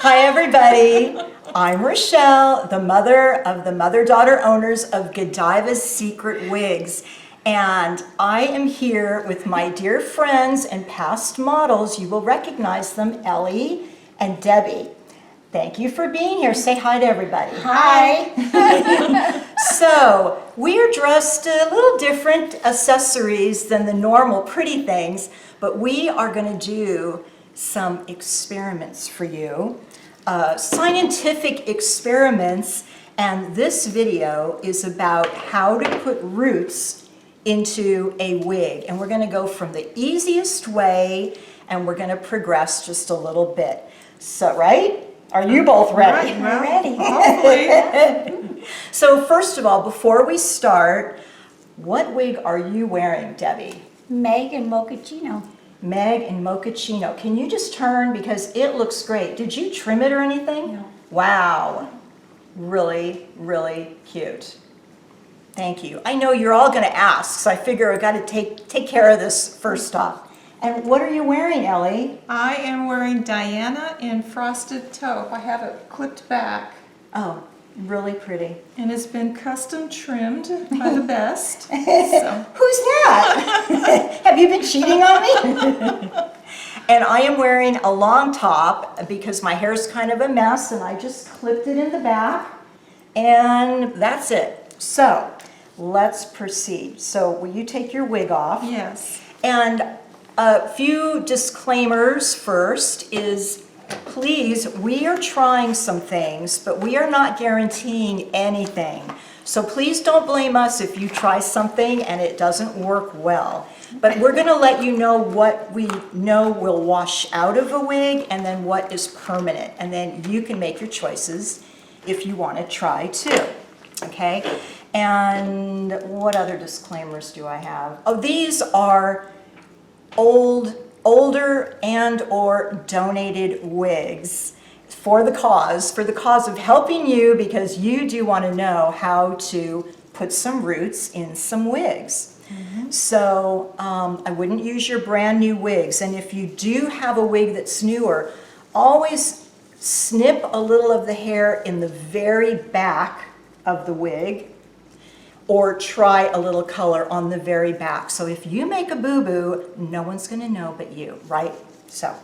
Hi everybody, I'm Rochelle, the mother of the mother-daughter owners of Godiva's Secret Wigs. And I am here with my dear friends and past models. You will recognize them, Ellie and Debbie. Thank you for being here. Say hi to everybody. Hi. So, we are dressed a little different accessories than the normal pretty things, but we are going to do some experiments for you. Scientific experiments, and this video is about how to put roots into a wig. And we're going to go from the easiest way, and we're going to progress just a little bit. So, right? Are you both ready? Right, we're ready. Hopefully. So first of all, before we start, what wig are you wearing, Debbie? Meg and Mochaccino. Meg and Mochaccino. Can you just turn, because it looks great. Did you trim it or anything? No. Wow. Really, really cute. Thank you. I know you're all going to ask, so I figure I've got to take care of this first off. And what are you wearing, Ellie? I am wearing Diana in Frosted Taupe. I have it clipped back. Oh, really pretty. And it's been custom trimmed by the best. So. Who's that? Have you been cheating on me? And I am wearing a long top because my hair is kind of a mess, and I just clipped it in the back. And that's it. So let's proceed. So will you take your wig off? Yes. And a few disclaimers first is, please, we are trying some things, but we are not guaranteeing anything. So please don't blame us if you try something and it doesn't work well. But we're going to let you know what we know will wash out of a wig and then what is permanent. And then you can make your choices if you want to try too. Okay? And what other disclaimers do I have? Oh, these are older and or donated wigs for the cause of helping you, because you do want to know how to put some roots in some wigs. Mm-hmm. So I wouldn't use your brand new wigs. And if you do have a wig that's newer, always snip a little of the hair in the very back of the wig, or try a little color on the very back. So if you make a boo-boo, no one's gonna know but you, right? So,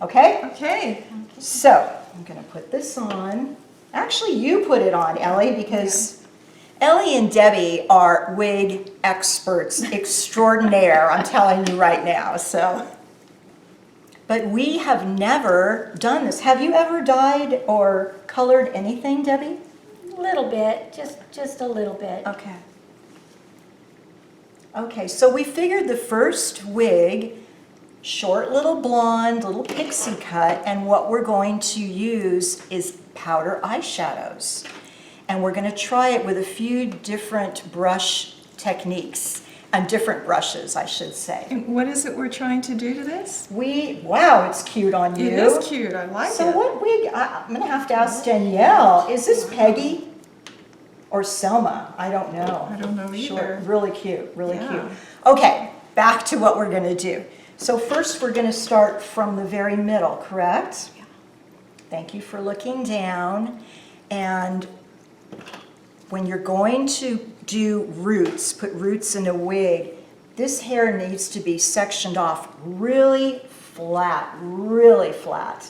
okay? Okay. So, I'm gonna put this on. Actually, you put it on, Ellie, because Ellie and Debbie are wig experts extraordinaire, I'm telling you right now, so. But we have never done this. Have you ever dyed or colored anything, Debbie? A little bit, just a little bit. Okay. Okay, so we figured the first wig, short little blonde, little pixie cut, and what we're going to use is powder eyeshadows. And we're going to try it with a few different brush techniques, and different brushes, I should say. And what is it we're trying to do to this? Wow, it's cute on you. It is cute. I like it. So what wig, I'm going to have to ask Danielle, is this Peggy or Selma? I don't know. I don't know either. Really cute, really Yeah. cute. Okay, back to what we're going to do. So first we're going to start from the very middle, correct? Yeah. Thank you for looking down. And when you're going to do roots, put roots in a wig, this hair needs to be sectioned off really flat, really flat.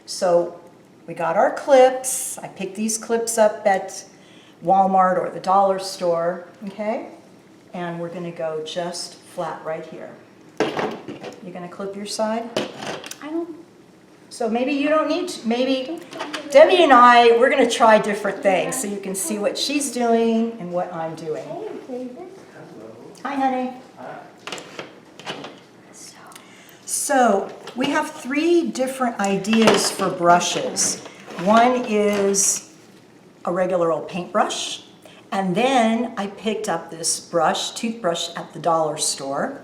So we got our clips. I picked these clips up at Walmart or the dollar store, okay? And we're gonna go just flat right here. You're gonna clip your side? I don't. So maybe you don't need to, maybe Debbie and I, we're going to try different things so you can see what she's doing and what I'm doing. Hey, David. Hi, honey. So we have 3 different ideas for brushes. One is a regular old paintbrush, and then I picked up this toothbrush at the dollar store,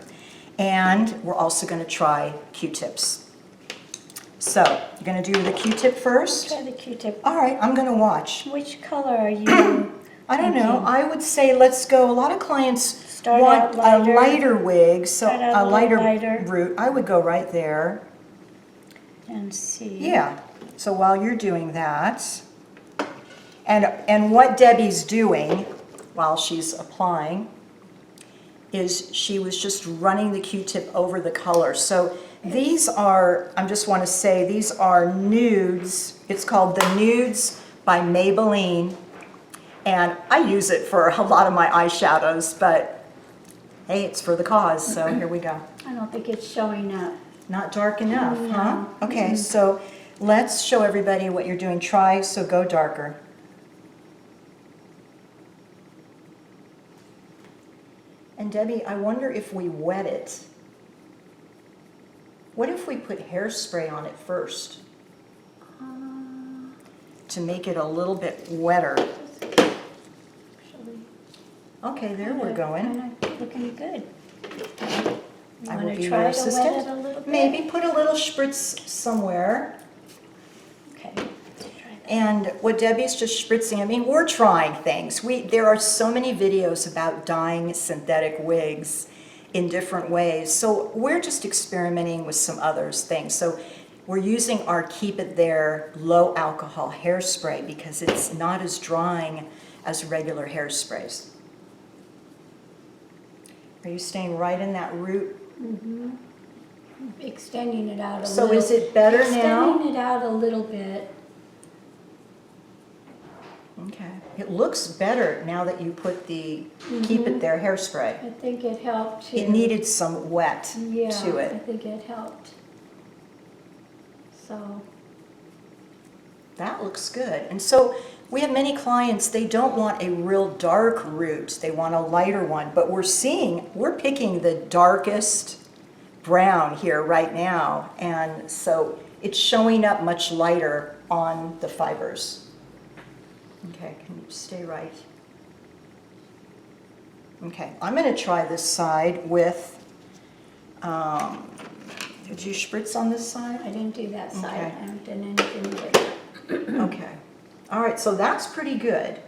and we're also going to try Q-tips. So, you're going to do the Q-tip first? Try the Q-tip. All right, I'm going to watch. Which color are you? I don't know. I would say let's go. A lot of clients Start want out a lighter wig, so Start out a lighter lighter. root. I would go right there. And see. Yeah. So while you're doing that, and what Debbie's doing while she's applying is she was just running the Q-tip over the color. So these are, I just want to say, these are nudes. It's called the Nudes by Maybelline. And I use it for a lot of my eyeshadows, but hey, it's for the cause, so here we go. I don't think it's showing up. Not dark enough, No. huh? Okay, so let's show everybody what you're doing. Try, so go darker. And Debbie, I wonder if we wet it. What if we put hairspray on it first to make it a little bit wetter? Actually, Okay, there we're going. kind of looking good. You I will want be to your try to assistant. wet it a little bit? Maybe put a little spritz somewhere. Okay, let's try that. And what Debbie's just spritzing, I mean, we're trying things. There are so many videos about dyeing synthetic wigs in different ways. So we're just experimenting with some other things. So we're using our Keep It There low alcohol hairspray because it's not as drying as regular hairsprays. Are you staying right in that root? Extending it out a So little. is it better now? Extending it out a little bit. Okay. It looks better now that you put the Keep It There hairspray. I think it helped too. It needed some wet to I it. think it helped. So, That looks good. And so we have many clients, they don't want a real dark root. They want a lighter one. But we're picking the darkest brown here right now. And so it's showing up much lighter on the fibers. Okay, can you stay right? Okay, I'm going to try this side with, did you spritz on this side? I didn't do that side. Okay. I haven't done anything with it. Okay. All right, so that's pretty good.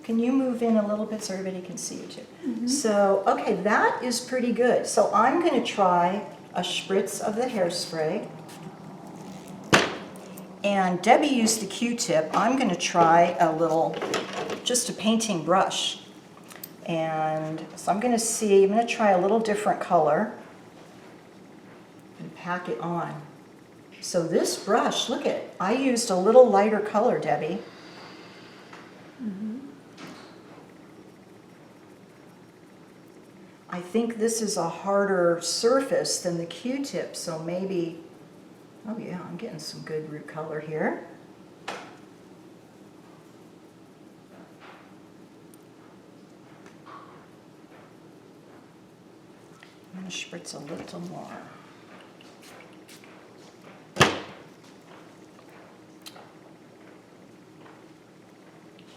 Can you move in a little bit so everybody can see you too? So, okay, that is pretty good. So I'm going to try a spritz of the hairspray. And Debbie used the Q-tip. I'm going to try a little, just a painting brush. And so I'm going to try a little different color and pack it on. So this brush, look at, I used a little lighter color, Debbie. I think this is a harder surface than the Q-tip, so maybe, oh yeah, I'm getting some good root color here. I'm going to spritz a little more.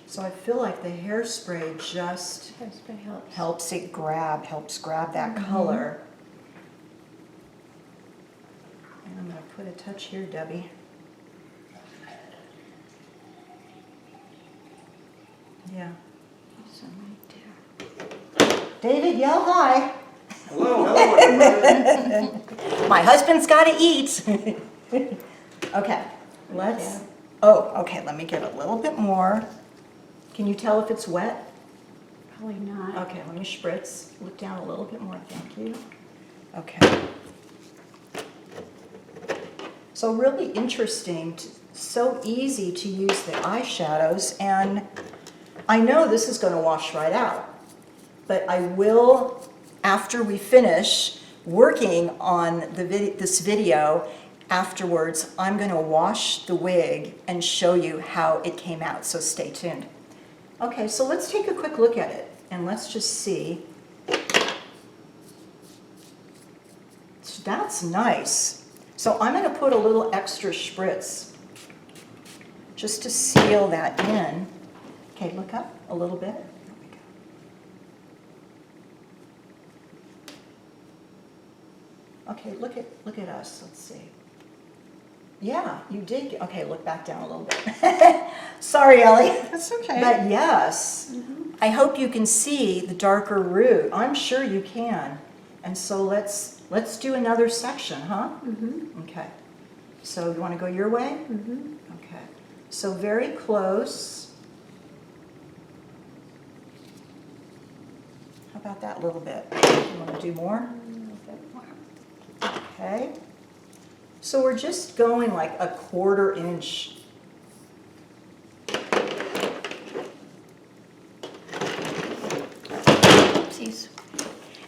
So I feel like the hairspray just Hairspray helps. helps grab that color. And I'm going to put a touch here, Debbie. Yeah. Some right there. David, yell hi. Hello, everybody. My husband's got to eat. Okay, let's, oh, okay, let me give it a little bit more. Can you tell if it's wet? Probably not. Okay, let me spritz. Look down a little bit more, thank you. Okay. So really interesting, so easy to use the eyeshadows, and I know this is going to wash right out, but I will, after we finish working on this video, afterwards, I'm going to wash the wig and show you how it came out, so stay tuned. Okay, so let's take a quick look at it, and let's just see. So that's nice. So I'm going to put a little extra spritz just to seal that in. Okay, look up a little bit. There we go. Okay, look at us. Let's see. Yeah, you did. Okay, look back down a little bit. Sorry, Ellie. That's okay. But yes, I hope you can see the darker root. I'm sure you can. And so let's do another section, huh? Okay. So you want to go your way? Mm-hmm. Okay. So very close. How about that little bit? You want to do more? A little bit more. Okay. So we're just going like a 1/4 inch. Oopsies.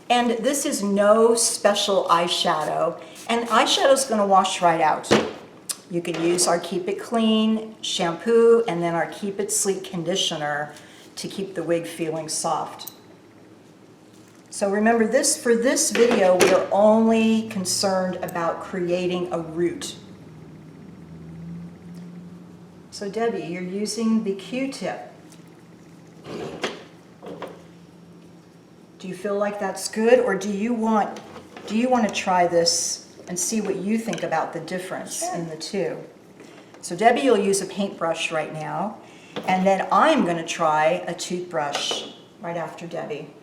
And this is no special eyeshadow. And eyeshadow's going to wash right out. You can use our Keep It Clean shampoo and then our Keep It Sleek conditioner to keep the wig feeling soft. So remember this, for this video, we are only concerned about creating a root. So Debbie, you're using the Q-tip. Do you feel like that's good, or do you want to try this and see what you think about the difference in the two? So Debbie, you'll use a paintbrush right now, and then I'm going to try a toothbrush right after Debbie.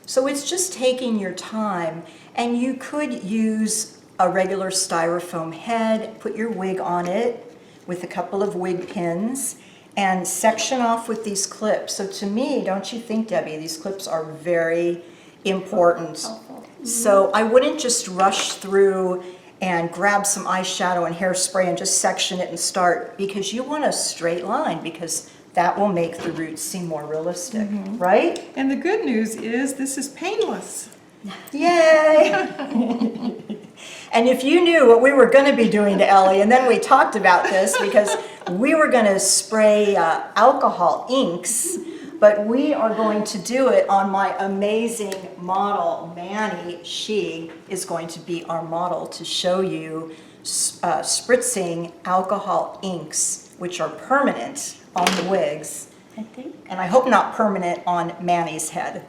So it's just taking your time, and you could use a regular styrofoam head, put your wig on it with a couple of wig pins, and section off with these clips. So to me, don't you think, Debbie, these clips are very important. Helpful. So I wouldn't just rush through and grab some eyeshadow and hairspray and just section it and start, because you want a straight line, because that will make the roots seem more realistic, right? And the good news is this is painless. Yay! And if you knew what we were going to be doing to Ellie, and then we talked about this because we were going to spray alcohol inks, but we are going to do it on my amazing model, Manny. She is going to be our model to show you spritzing alcohol inks, which are permanent on the wigs, I think and I hope not permanent on Manny's head.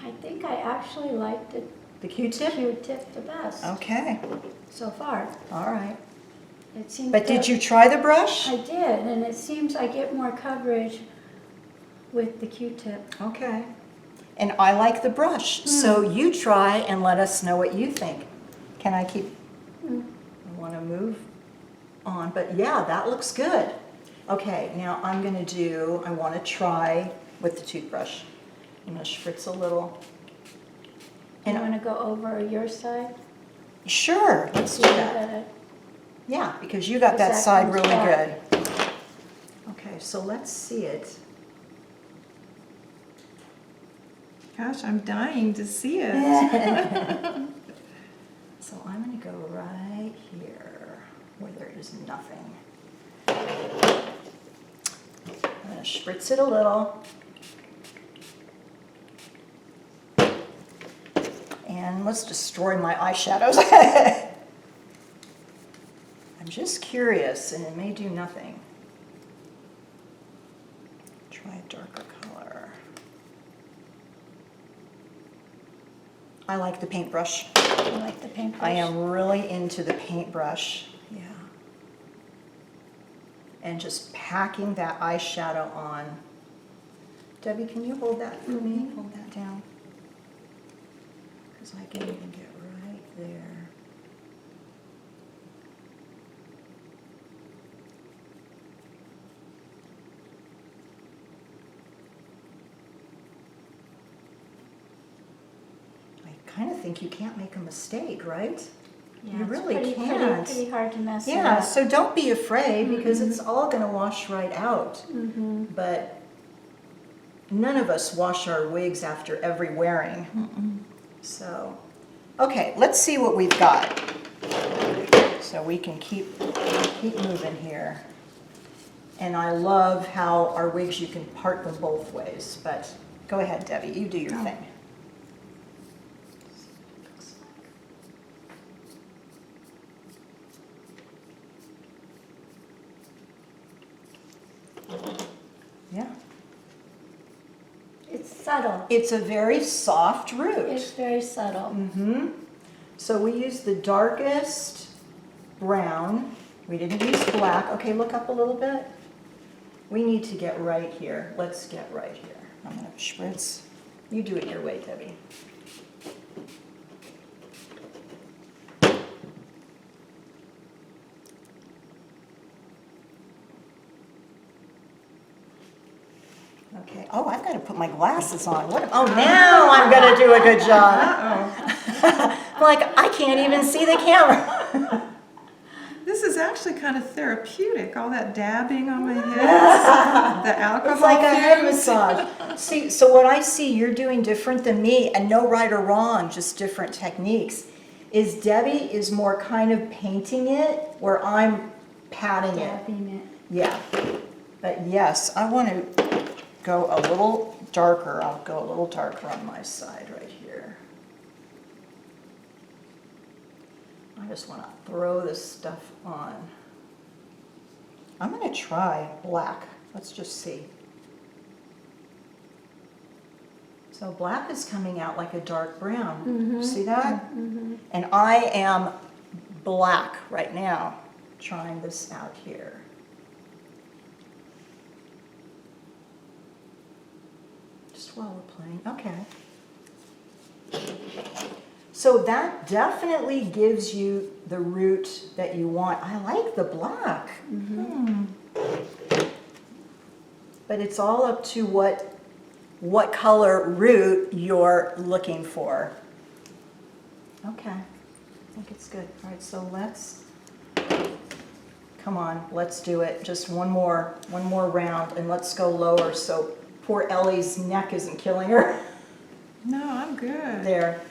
I actually liked The Q-tip? the Q-tip the best Okay, so far. all right. It seems. But did you try the brush? I did, and it seems I get more coverage with the Q-tip. Okay. And I like the brush, so you try and let us know what you think. Can I keep, I want to move on, but yeah, that looks good. Okay, now I'm going to do, I want to try with the toothbrush. I'm going to spritz a little. You And want to go over your side? sure, let's do that. Yeah, because you got that Because that side comes really back. good. Okay, so let's see it. Gosh, I'm dying to see it. So I'm going to go right here where there is nothing. I'm going to spritz it a little. And let's destroy my eyeshadows. I'm just curious, and it may do nothing. Try a darker color. I like the paintbrush. I like the paintbrush. I am really into the paintbrush. Yeah. And just packing that eyeshadow on. Debbie, can you hold that for me? Hold that down. Because I can even get right there. I kind of think you can't make a mistake, right? Yeah, You it's really pretty, can't. Pretty hard to mess it Yeah, up. so don't be afraid, because it's all going to wash right out. Mm-hmm. But none of us wash our wigs after every wearing. So, okay, let's see what we've got. So we can keep moving here. And I love how our wigs, you can part them both ways. But go ahead, Debbie, you do your thing. Yeah. It's subtle. It's a very soft root. It's very subtle. Mm-hmm. So we used the darkest brown. We didn't use black. Okay, look up a little bit. We need to get right here. Let's get right here. I'm going to spritz. You do it your way, Debbie. gotta put my glasses on. Oh, now I'm gonna do a good job. Uh-oh. Like, I can't even see the camera. This is actually kind of therapeutic, all that dabbing on my head, the alcohol It's like a head fumes. massage. See, so what I see you're doing different than me, and no right or wrong, just different techniques, is Debbie is more kind of painting it, where I'm patting it. Dabbing it. Yeah. But yes, I want to go a little darker. I'll go a little darker on my side right here. I just want to throw this stuff on. I'm going to try black. Let's just see. So black is coming out like a dark brown. See that? And I am black right now, trying this out here. Just while we're playing. Okay. So that definitely gives you the root that you want. I like the black. But it's all up to what color root you're looking for. Okay, I think it's good. All right, so come on, let's do it. Just one more round, and let's go lower so poor Ellie's neck isn't killing her. No, I'm good. There.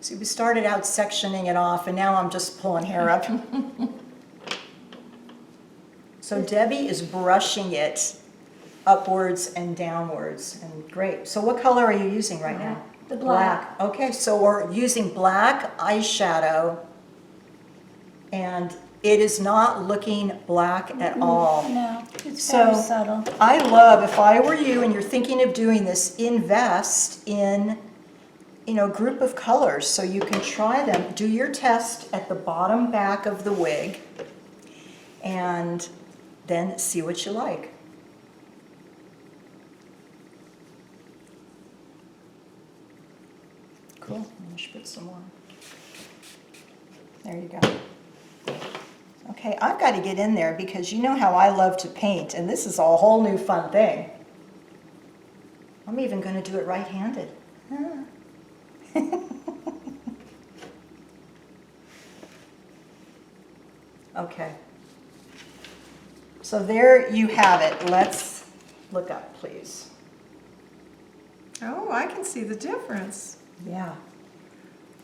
See, we started out sectioning it off, and now I'm just pulling hair up. So Debbie is brushing it upwards and downwards, and great. So what color are you using right now? The black. Okay, so we're using black eyeshadow, and it is not looking black at all. No, it's So- very subtle. I love, if I were you and you're thinking of doing this, invest in, group of colors so you can try them. Do your test at the bottom back of the wig and then see what you like. Cool, I'm gonna put some more. There you go. Okay, I've got to get in there because you know how I love to paint, and this is a whole new fun thing. I'm even going to do it right-handed. Okay. So there you have it. Let's look up, please. Oh, I can see the difference. Yeah.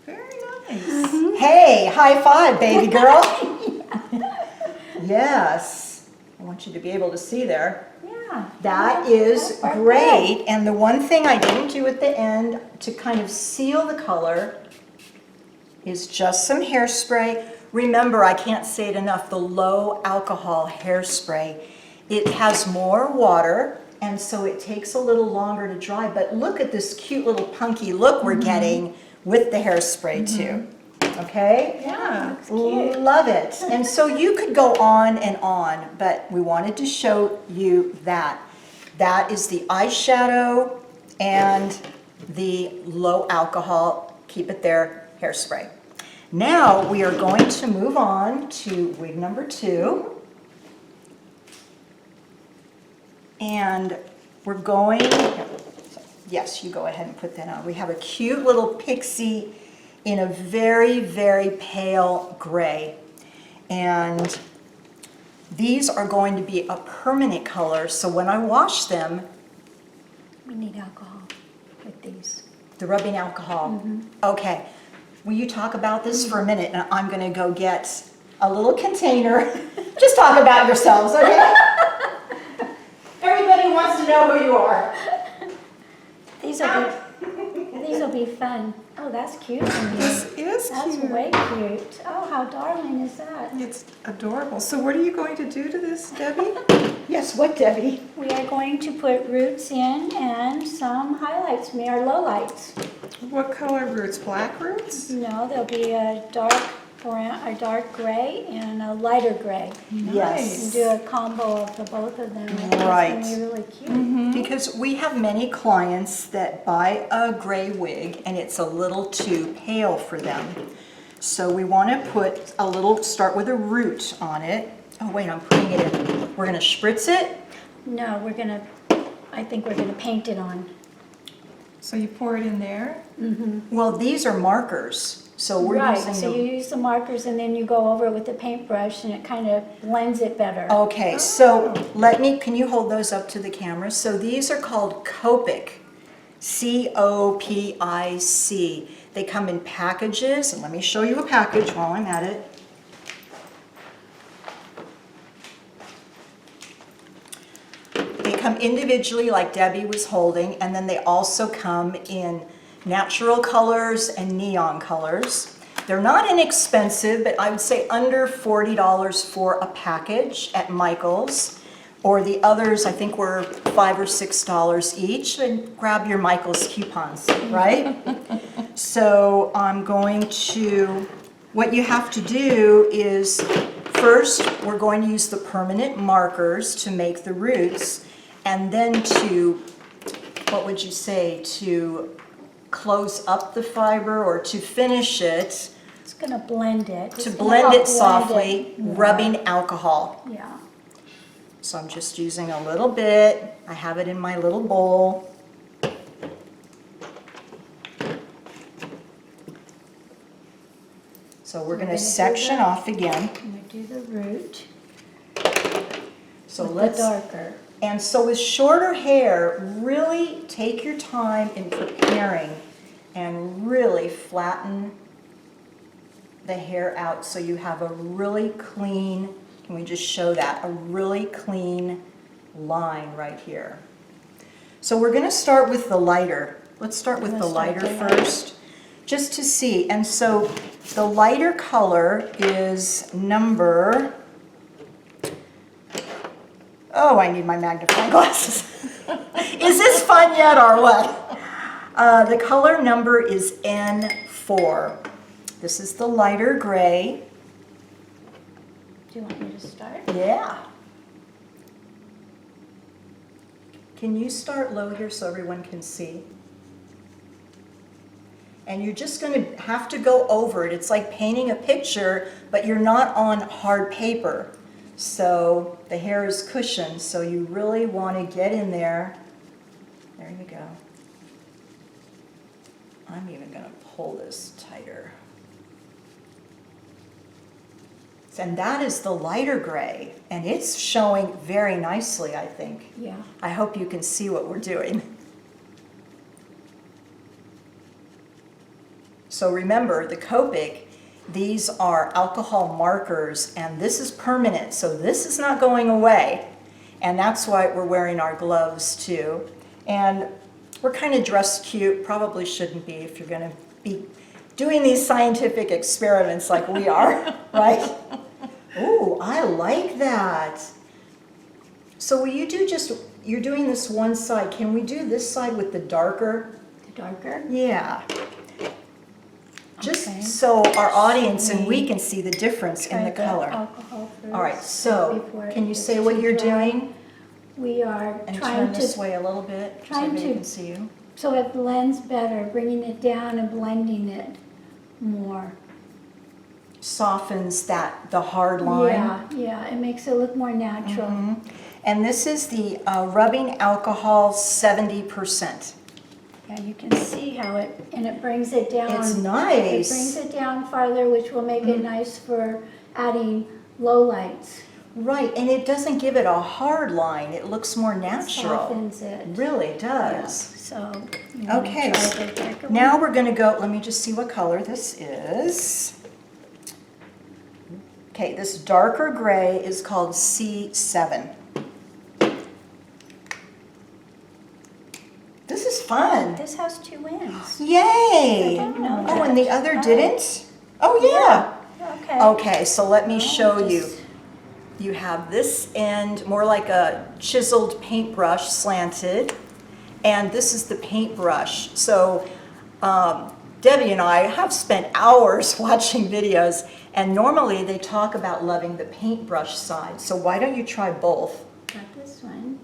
Very nice. Hey, high five, baby girl. Yes. I want you to be able to see there. Yeah. That Yeah, is that's perfect. great. And the one thing I didn't do at the end to kind of seal the color is just some hairspray. Remember, I can't say it enough, the low alcohol hairspray. It has more water, and so it takes a little longer to dry. But look at this cute little punky look we're getting with the hairspray too. Okay? Yeah. Looks cute. Love it. And so you could go on, but we wanted to show you that. That is the eyeshadow and the low alcohol, keep it there, hairspray. Now we are going to move on to wig number 2. And we're going, yes, you go ahead and put that on. We have a cute little pixie in a very, very pale gray. And these are going to be a permanent color, so when I wash them, We need alcohol with these. the rubbing alcohol. Okay, will you talk about this for a minute? And I'm gonna go get a little container. Just talk about yourselves, okay? Everybody wants to know who you are. These will be fun. Oh, that's cute. This is That's cute. way cute. Oh, how darling is that? It's adorable. So what are you going to do to this, Debbie? Yes, what, Debbie? We are going to put roots in and some highlights, our lowlights. What color roots? Black roots? No, there'll be a dark brown, a dark gray and a lighter gray. Yes. And do a combo of the both of them. I think Right. It's gonna be really cute. Because we have many clients that buy a gray wig and it's a little too pale for them. So we want to put start with a root on it. Oh wait, I'm putting it in. We're gonna spritz it? No, I think we're gonna paint it on. So you pour it in there? Well, these are markers, so we're Right, using so the... you use the markers and then you go over it with the paintbrush and it kind of blends it better. Okay, so can you hold those up to the camera? So these are called Copic, C-O-P-I-C. They come in packages, and let me show you a package while I'm at it. They come individually like Debbie was holding, and then they also come in natural colors and neon colors. They're not inexpensive, but I would say under $40 for a package at Michael's. Or the others, I think, were $5 or $6 each. And grab your Michael's coupons, right? So I'm going to, what you have to do is, first, we're going to use the permanent markers to make the roots. And then to, what would you say, to close up the fiber or to finish it, It's gonna blend it. to blend it softly, rubbing alcohol. Yeah. So I'm just using a little bit. I have it in my little bowl. So we're going to section off again. I'm gonna do the root So with let's... the darker. And so with shorter hair, really take your time in preparing and really flatten the hair out so you have a really clean, can we just show that, a really clean line right here. So we're going to start with the lighter. Let's start with the lighter first, just to see. And so the lighter color is number... Oh, I need my magnifying glasses. Is this fun yet or what? The color number is N4. This is the lighter gray. Do you want me to start? Yeah. Can you start low here so everyone can see? And you're just going to have to go over it. It's like painting a picture, but you're not on hard paper. So the hair is cushioned, so you really want to get in there. There you go. I'm even going to pull this tighter. And that is the lighter gray, and it's showing very nicely, I think. Yeah. I hope you can see what we're doing. So remember, the Copic, these are alcohol markers, and this is permanent, so this is not going away. And that's why we're wearing our gloves too. And we're kind of dressed cute, probably shouldn't be if you're going to be doing these scientific experiments like we are, right? Ooh, I like that. So will you do just, you're doing this one side, can we do this side with the darker? The darker? Yeah. Just Okay. so our audience and we can see the difference in the Try color. alcohol first. All right, so before it can you gets say what too you're dry. doing? We are And trying turn this to, way a little bit so trying everybody to- can see you. so it blends better, bringing it down and blending it more. Softens the hard line. Yeah, it makes it look more natural. Mhm. And this is the rubbing alcohol 70%. Yeah, you can see how it brings it down. It's It nice. brings it down farther, which will make it nice for adding low lights. Right, and it doesn't give it a hard line. It looks more natural. Softens it. Really Yeah, does. so. you wanna Okay, try the darker one? now we're going to go, let me just see what color this is. Okay, this darker gray is called C7. This is fun. This has 2 ends. Yay! I didn't know Oh, and the that. other Oh. didn't? Oh, yeah. Okay. Okay, so let me show you. Just- You have this end, more like a chiseled paintbrush, slanted, and this is the paintbrush. So Debbie and I have spent hours watching videos, and normally they talk about loving the paintbrush side. So why don't you try both? Got this one.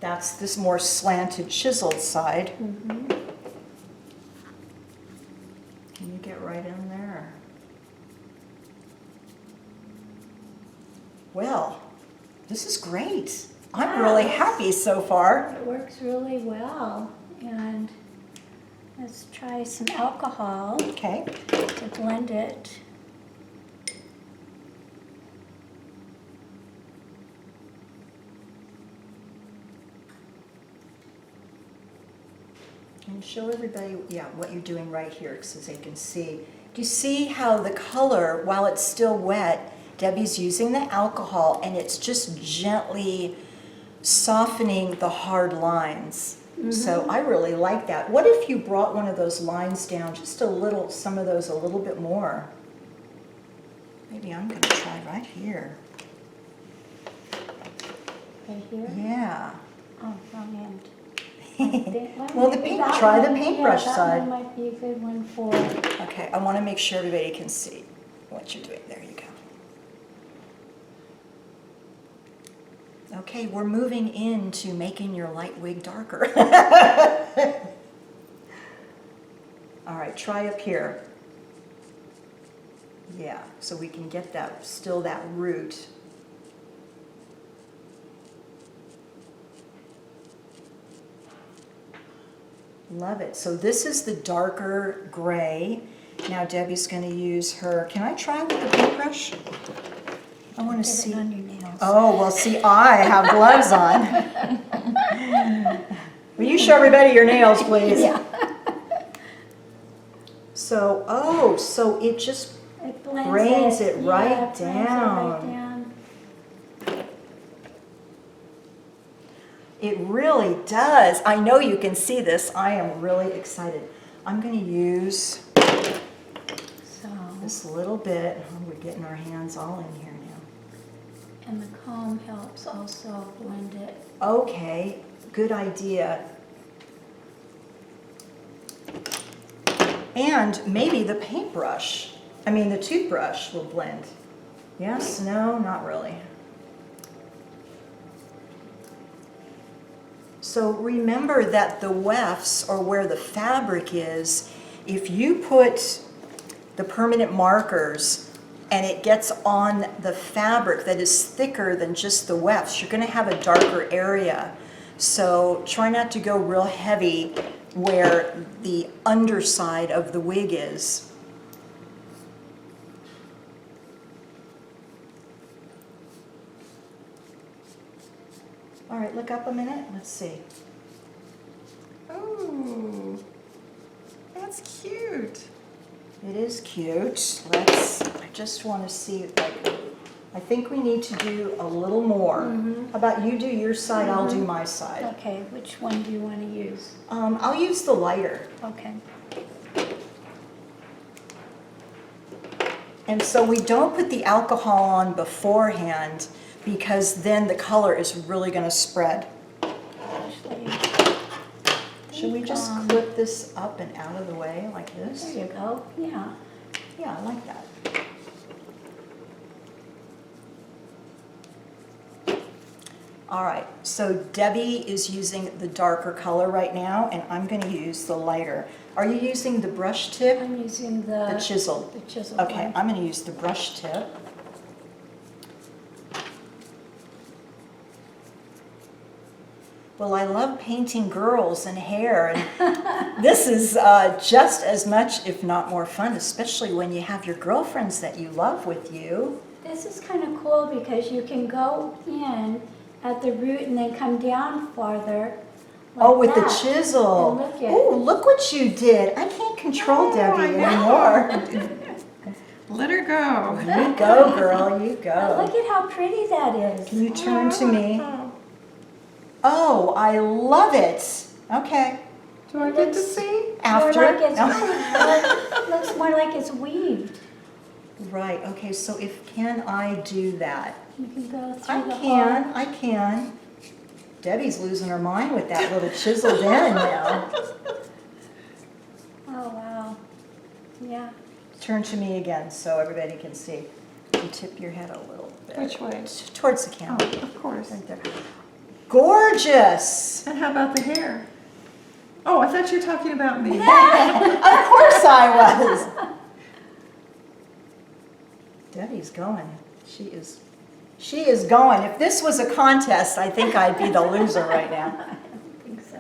That's this more slanted, chiseled side. Mm-hmm. Can you get right in there? Well, I'm really happy so far. It works really well. And let's try some alcohol Okay. to blend it. And show everybody, yeah, what you're doing right here so they can see. Do you see how the color, while it's still wet, Debbie's using the alcohol and it's just gently softening the hard lines. So I really like that. What if you brought one of those lines down just a little, some of those a little bit more? Maybe I'm gonna try right here. Right here? Yeah. Oh, wrong end. Well, the maybe paint, that try the one- paintbrush yeah, that side. one might be a good one for. Okay, I want to make sure everybody can see what you're doing. There you go. Okay, we're moving into making your light wig darker. All right, try up here. Yeah, so we can get that, still that root. Love it. So this is the darker gray. Now Debbie's going to use her, can I try with the paintbrush? I want to Get see. it on your nails. Oh, well, see, I have gloves on. Will you show everybody your nails, please? Yeah. So, oh, so it just, It blends Brains it Yeah, right it blends it right down. down. it really does. I know you can see this. I am really excited. I'm going to use So, this little bit. Oh, we're getting our hands all in here now. and the comb helps also blend it. Okay, good idea. And maybe the paintbrush, the toothbrush will blend. Yes, no, not really. So remember that the wefts, or where the fabric is, if you put the permanent markers and it gets on the fabric that is thicker than just the wefts, you're going to have a darker area. So try not to go real heavy where the underside of the wig is. All right, look up a minute. Let's see. Oh, that's cute. It is cute. I just want to see, I think we need to do a little more. How about you do your side, I'll do my side. Okay, which one do you want to use? I'll use the lighter. Okay. And so we don't put the alcohol on beforehand because then the color is really going to spread. Actually, Should we just clip this up and out of the way like this? there you go. Yeah. Yeah, I like that. All right, so Debbie is using the darker color right now, and I'm going to use the lighter. Are you using the brush tip? I'm using The chisel. The chisel. Okay, one. I'm going to use the brush tip. Well, I love painting girls and hair, and this is just as much, if not more fun, especially when you have your girlfriends that you love with you. This is kind of cool because you can go in at the root and then come down farther. Like Oh, with the that. chisel. And look at- Oh, look what you did. I can't control Oh, Debbie I know. anymore. Let her go. You go, girl, you But go. look at how pretty that is. Can you turn to me? Oh. Oh, I love it. Okay. Do I get to see? After. More like it's, No. looks more like it's weaved. Right, okay, so can I do that? You can go I through the can, hole. I can. Debbie's losing her mind with that little chiseled in now. Oh, wow. Yeah. Turn to me again so everybody can see. You tip your head a little bit. Which way? Towards the camera. Oh, of course. Right there. Gorgeous! And how about the hair? Oh, I thought you were talking about me. Of course I was. Debbie's going. She is going. If this was a contest, I think I'd be the loser right now. I don't think so.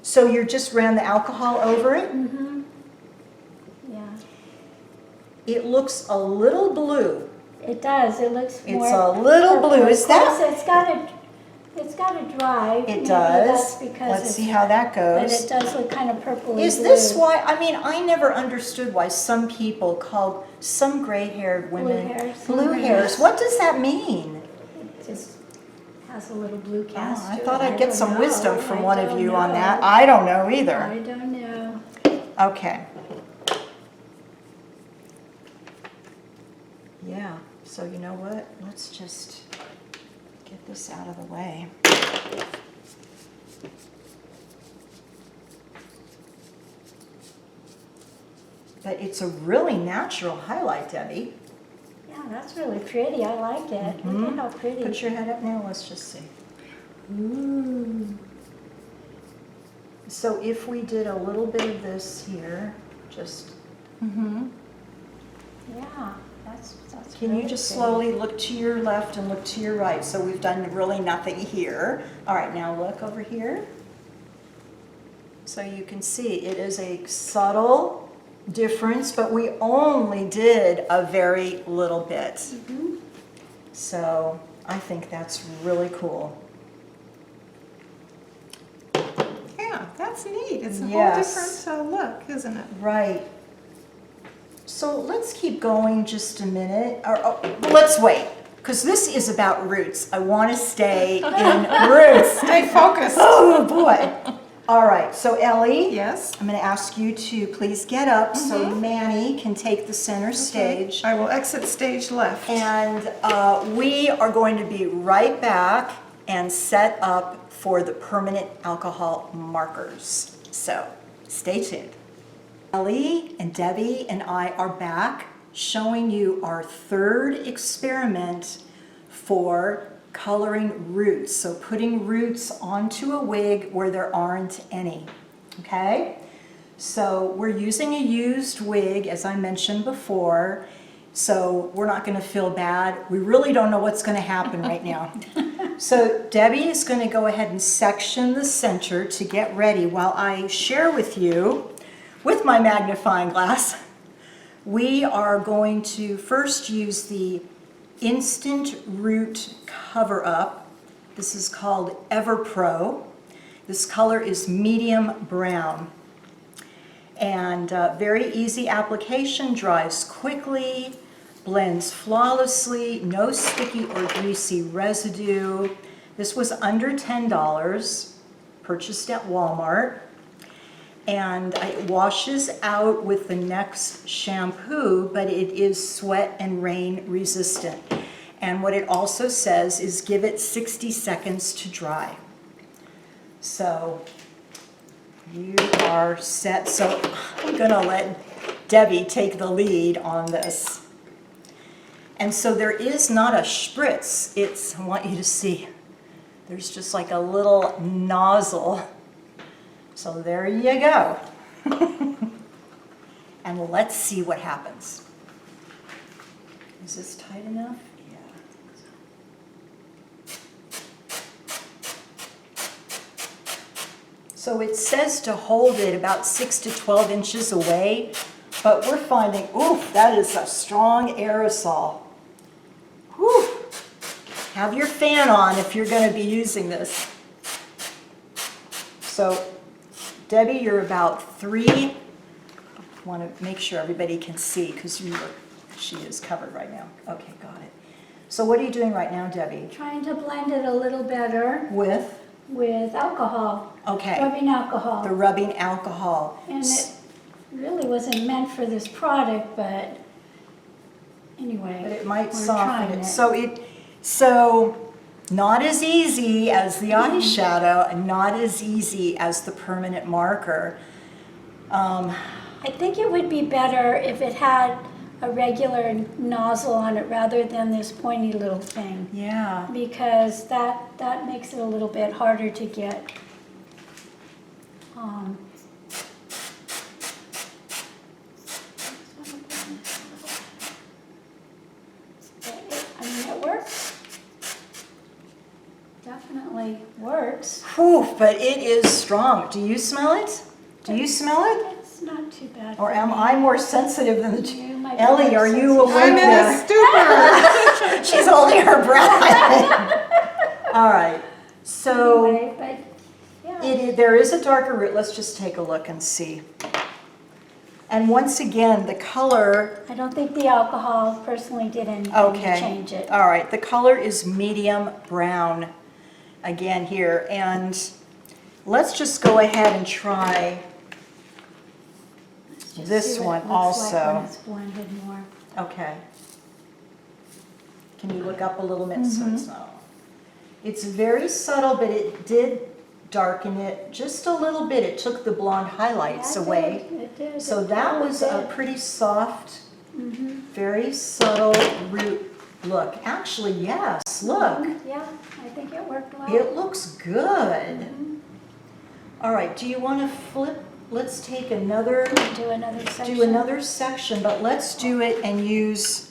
So you just ran the alcohol over it? Mm-hmm. Yeah. It looks a little blue. It does. It looks more. It's a little blue. Is that? It's got to dry. It Maybe does. That's because Let's see how that But goes. it does look kind of purpley Is blue. this why, I mean, I never understood why some people called some gray-haired women Blue hairs. blue hairs. What does that mean? It just has a little blue cast. Oh, I to thought it. I'd get don't some know. wisdom from I one of don't you on know. that. I don't know either. I don't know. Okay. Yeah, so you know what? Let's just get this out of the way. But it's a really natural highlight, Debbie. Yeah, that's really pretty. I like it. Look at how pretty. Put your head up now, let's just see. Ooh. So if we did a little bit of this here, just, Yeah, that's can you really just pretty. slowly look to your left and look to your right? So we've done really nothing here. All right, now look over here. So you can see it is a subtle difference, but we only did a very little bit. So I think that's really cool. Yeah, that's neat. It's a Yes. whole different look, isn't it? Right. So let's keep going just a minute. Or, let's wait, because this is about roots. I want to stay in roots. Stay focused. Oh, boy. All right, so Ellie, Yes. I'm going to ask you to please get up so Manny can take the center stage. I will exit stage left. And we are going to be right back and set up for the permanent alcohol markers. So stay tuned. Ellie and Debbie and I are back showing you our third experiment for coloring roots. So putting roots onto a wig where there aren't any, okay? So we're using a used wig, as I mentioned before, so we're not gonna feel bad. We really don't know what's gonna happen right now. So Debbie is gonna go ahead and section the center to get ready while I share with you, with my magnifying glass, we are going to first use the Instant Root Cover Up. This is called Everpro. This color is medium brown. And very easy application, dries quickly, blends flawlessly, no sticky or greasy residue. This was under $10, purchased at Walmart. And it washes out with the next shampoo, but it is sweat and rain resistant. And what it also says is give it 60 seconds to dry. So you are set. So I'm gonna let Debbie take the lead on this. And so there is not a spritz. It's, I want you to see, there's just like a little nozzle. So there you go. And let's see what happens. Is this tight enough? Yeah. So it says to hold it about 6 to 12 inches away, but we're finding, oof, that is a strong aerosol. Whew. Have your fan on if you're going to be using this. So Debbie, you're about 3. I want to make sure everybody can see because she is covered right now. Okay, got it. So what are you doing right now, Debbie? Trying to blend it a little better With? with alcohol. Okay. Rubbing alcohol. The rubbing alcohol. And it really wasn't meant for this product, but anyway. But it might we're soften trying it. So not as easy as the eyeshadow and not as easy as the permanent marker. I think it would be better if it had a regular nozzle on it rather than this pointy little thing. Yeah. Because that makes it a little bit harder to get. I mean, it works. definitely works. Whew, but it is strong. Do you smell it? Do you smell it? It's not too bad. Or for am me. I more sensitive than the two? You might be Ellie, more are you sensitive. awake I'm in there? a stupor. She's holding her breath. All right, so Anyway, but yeah. there is a darker root. Let's just take a look and see. And once again, the color, I don't think the alcohol personally did anything okay. to change it. All right, the color is medium brown again here. And let's just go ahead and try Let's just this see what one it looks like also. when it's blended more. Okay. Can you look up a little bit so it's not? It's very subtle, but it did darken it just a little bit. It took the blonde highlights Yeah, it away. did, it did, So it that really was a did. pretty soft, Mhm. very subtle root look. Actually, yes, look. Yeah, I think it worked well. It looks good. Mhm. All right, do you want to flip? Let's take another, Do another section. do another section, but let's do it and use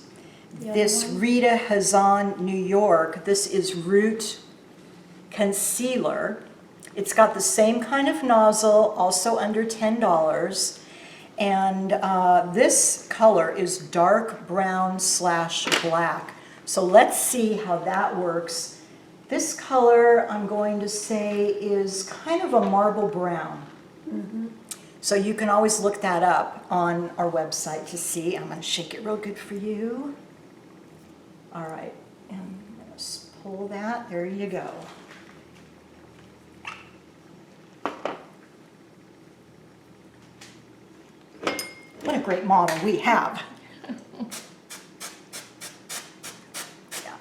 The other this one? Rita Hazen New York. This is Root Concealer. It's got the same kind of nozzle, also under $10. And this color is dark brown / black. So let's see how that works. This color, I'm going to say, is kind of a marble brown. So you can always look that up on our website to see. I'm going to shake it real good for you. All right, and I'm going to pull that. There you go. What a great model we have. Yeah.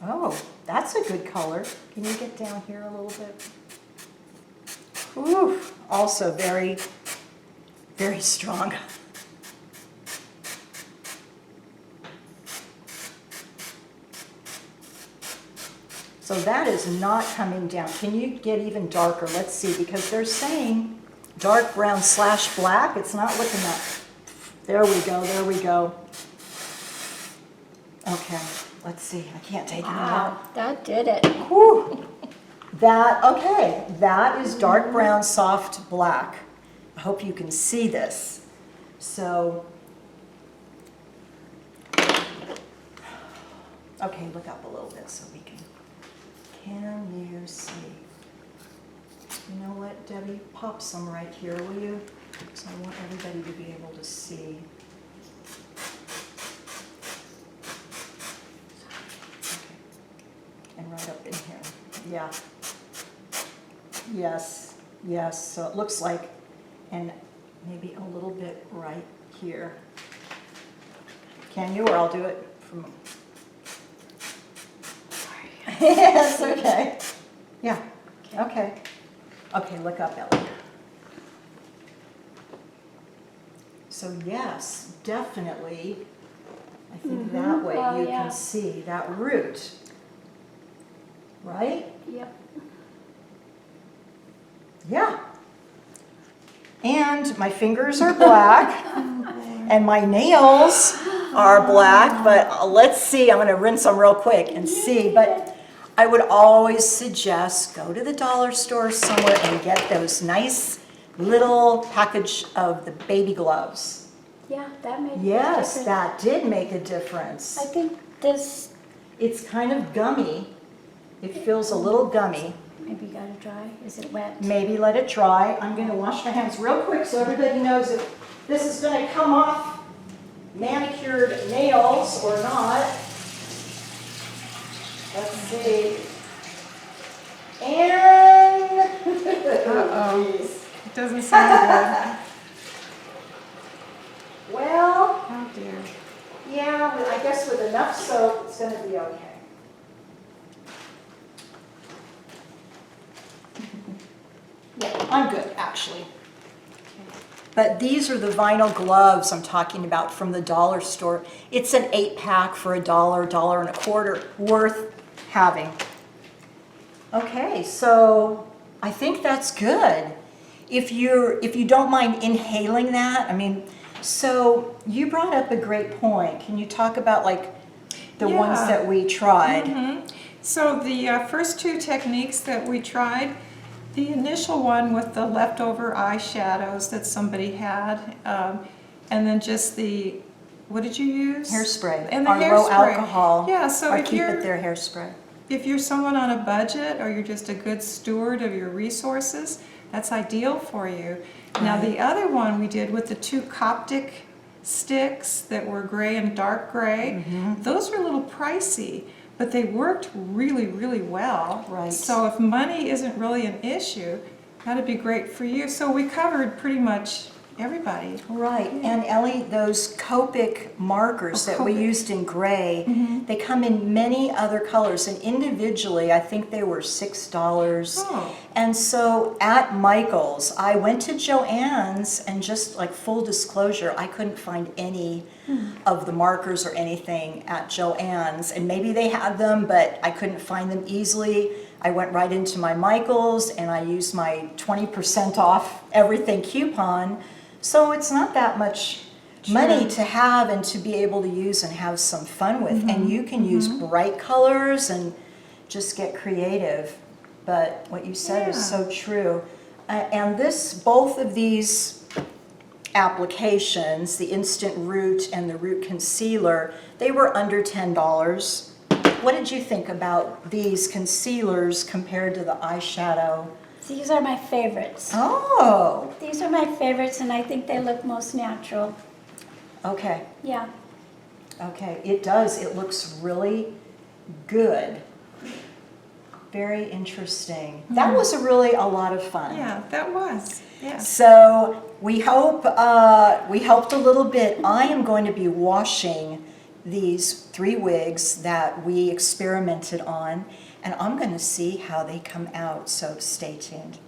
Oh, that's a good color. Can you get down here a little bit? Ooh, also very, very strong. So that is not coming down. Can you get even darker? Let's see, because they're saying dark brown / black. It's not looking that. There we go, there we go. Okay, let's see. I can't take it out. Wow, that did it. Whew. That, okay, that is dark brown, soft black. I hope you can see this. So, okay, look up a little bit so we can you see? You know what, Debbie, pop some right here, will you? Because I want everybody to be able to see. Okay. And right up in here, yeah. Yes, yes, so it looks like, and maybe a little bit right here. Can you, or I'll do it from... Yes, okay. Yeah, okay. Okay, look up, Ellie. So yes, definitely, I think that way Oh, you yeah. can see that root, right? Yep. Yeah. And my fingers are black, and my nails are black, but let's see, I'm going to rinse them real quick and see, but I would always suggest go to the dollar store somewhere and get those nice little package of the baby gloves. Yeah, that made a Yes, difference. that did make a difference. I think this It's kind of gummy. It feels a little gummy. maybe got to dry. Is it wet? Maybe let it dry. I'm going to wash my hands real quick so everybody knows if this is going to come off manicured nails or not. Let's see. And Uh-oh. It doesn't sound well, good. Oh dear. yeah, I guess with enough soap, it's going to be okay. Yeah, I'm good, actually. But these are the vinyl gloves I'm talking about from the dollar store. It's an 8-pack for $1, $1.25, worth having. Okay, so I think that's good. If you don't mind inhaling that, I mean, So you brought up a great point. Can you talk about like the ones Yeah. that we tried? So the first two techniques that we tried, the initial one with the leftover eyeshadows that somebody had, and then just the, what did you use? Hairspray. And the Our low hairspray. alcohol. Yeah, so Or if keep you're, it there hairspray. if you're someone on a budget or you're just a good steward of your resources, that's ideal for you. Now the other one we did with the two Copic sticks that were gray and dark gray, those were a little pricey, but they worked really, really well. Right. So if money isn't really an issue, that'd be great for you. So we covered pretty much everybody. Right, and Ellie, those Copic markers Oh, that we Copic. used in gray, they come in many other colors, and individually, I think they were $6. Oh. And so at Michael's, I went to Joann's, and just like full disclosure, I couldn't find any of the markers or anything at Joann's, and maybe they had them, but I couldn't find them easily. I went right into my Michael's, and I used my 20% off everything coupon. So it's not that much money to have and to be able to use and have some fun with. And you can use bright colors and just get creative. But what you said is so true. And both of these applications, the Instant Root and the Root Concealer, they were under $10. What did you think about these concealers compared to the eyeshadow? These are my favorites. Oh, These are my favorites, and I think they look most natural. okay, Yeah. okay. It does. It looks really good. Very interesting. That was really a lot of fun. Yeah, that was. Yes. So we hope we helped a little bit. I am going to be washing these 3 wigs that we experimented on, and I'm going to see how they come out, so stay tuned.